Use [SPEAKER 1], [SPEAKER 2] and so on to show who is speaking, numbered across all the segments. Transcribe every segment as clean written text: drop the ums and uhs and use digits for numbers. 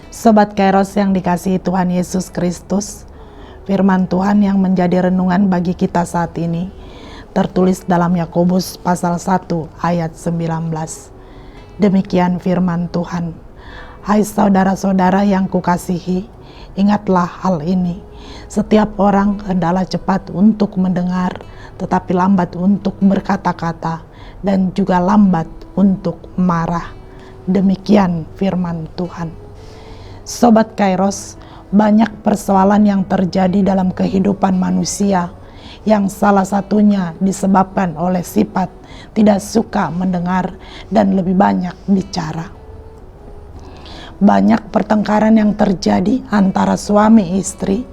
[SPEAKER 1] Sobat Kairos yang dikasihi Tuhan Yesus Kristus, firman Tuhan yang menjadi renungan bagi kita saat ini tertulis dalam Yakobus pasal 1 ayat 19. Demikian firman Tuhan. Hai saudara-saudara yang kukasihi, ingatlah hal ini. Setiap orang hendaklah cepat untuk mendengar, tetapi lambat untuk berkata-kata, dan juga lambat untuk marah. Demikian firman Tuhan. Sobat Kairos, banyak persoalan yang terjadi dalam kehidupan manusia yang salah satunya disebabkan oleh sifat tidak suka mendengar dan lebih banyak bicara. Banyak pertengkaran yang terjadi antara suami istri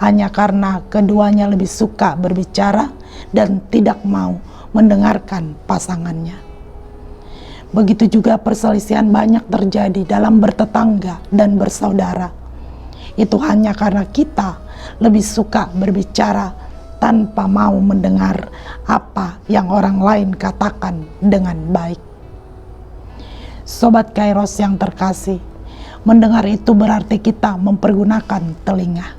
[SPEAKER 1] hanya karena keduanya lebih suka berbicara dan tidak mau mendengarkan pasangannya. Begitu juga perselisihan banyak terjadi dalam bertetangga dan bersaudara. Itu hanya karena kita lebih suka berbicara tanpa mau mendengar apa yang orang lain katakan dengan baik. Sobat Kairos yang terkasih, mendengar itu berarti kita mempergunakan telinga.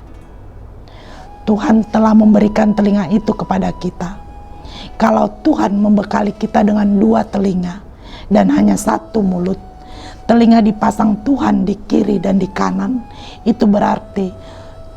[SPEAKER 1] Tuhan telah memberikan telinga itu kepada kita. Kalau Tuhan membekali kita dengan 2 telinga dan hanya 1 mulut, telinga dipasang Tuhan di kiri dan di kanan, itu berarti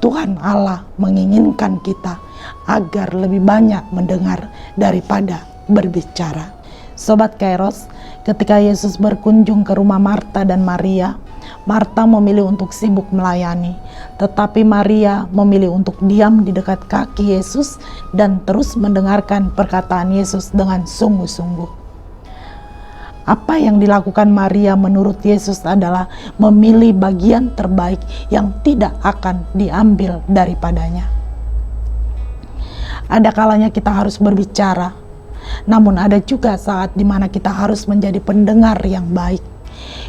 [SPEAKER 1] Tuhan Allah menginginkan kita agar lebih banyak mendengar daripada berbicara. Sobat Kairos, ketika Yesus berkunjung ke rumah Marta dan Maria, Marta memilih untuk sibuk melayani, tetapi Maria memilih untuk diam di dekat kaki Yesus dan terus mendengarkan perkataan Yesus dengan sungguh-sungguh. Apa yang dilakukan Maria menurut Yesus adalah memilih bagian terbaik yang tidak akan diambil daripadanya. Ada kalanya kita harus berbicara, namun ada juga saat di mana kita harus menjadi pendengar yang baik,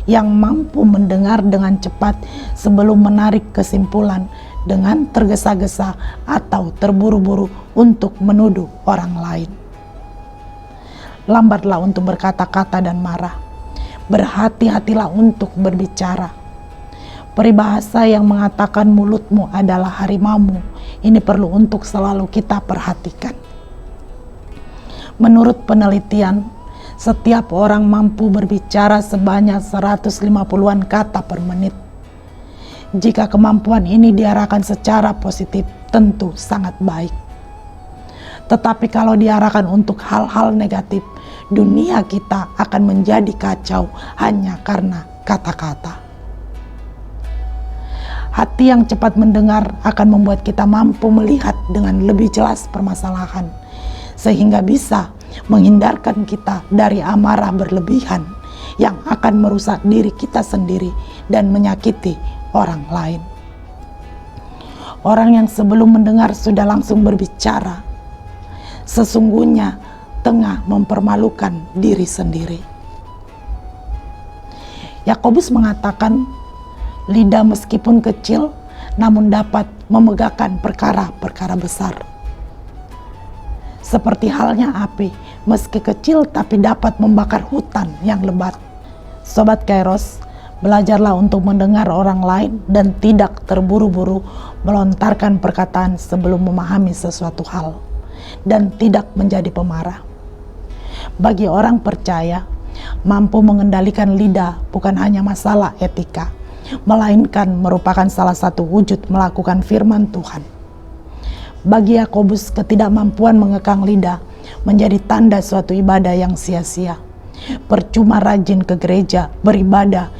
[SPEAKER 1] yang mampu mendengar dengan cepat sebelum menarik kesimpulan dengan tergesa-gesa atau terburu-buru untuk menuduh orang lain. Lambatlah untuk berkata-kata dan marah. Berhati-hatilah untuk berbicara. Peribahasa yang mengatakan mulutmu adalah harimaumu, ini perlu untuk selalu kita perhatikan. Menurut penelitian, setiap orang mampu berbicara sebanyak 150-an kata per menit. Jika kemampuan ini diarahkan secara positif, tentu sangat baik. Tetapi kalau diarahkan untuk hal-hal negatif, dunia kita akan menjadi kacau hanya karena kata-kata. Hati yang cepat mendengar akan membuat kita mampu melihat dengan lebih jelas permasalahan, sehingga bisa menghindarkan kita dari amarah berlebihan yang akan merusak diri kita sendiri dan menyakiti orang lain. Orang yang sebelum mendengar sudah langsung berbicara, sesungguhnya tengah mempermalukan diri sendiri. Yakobus mengatakan, lidah meskipun kecil namun dapat memegahkan perkara-perkara besar. Seperti halnya api, meski kecil tapi dapat membakar hutan yang lebat. Sobat Kairos, belajarlah untuk mendengar orang lain dan tidak terburu-buru melontarkan perkataan sebelum memahami sesuatu hal, dan tidak menjadi pemarah. Bagi orang percaya, mampu mengendalikan lidah bukan hanya masalah etika, melainkan merupakan salah satu wujud melakukan firman Tuhan. Bagi Yakobus, ketidakmampuan mengekang lidah menjadi tanda suatu ibadah yang sia-sia. Percuma rajin ke gereja beribadah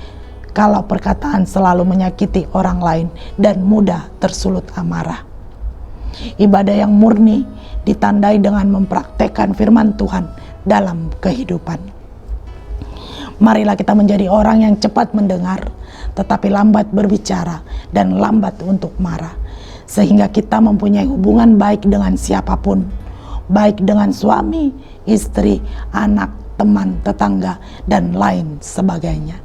[SPEAKER 1] kalau perkataan selalu menyakiti orang lain dan mudah tersulut amarah. Ibadah yang murni ditandai dengan mempraktekkan firman Tuhan dalam kehidupan. Marilah kita menjadi orang yang cepat mendengar, tetapi lambat berbicara dan lambat untuk marah, sehingga kita mempunyai hubungan baik dengan siapapun, baik dengan suami, istri, anak, teman, tetangga, dan lain sebagainya.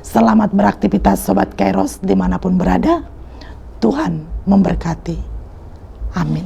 [SPEAKER 1] Selamat beraktivitas Sobat Kairos dimanapun berada. Tuhan memberkati. Amin.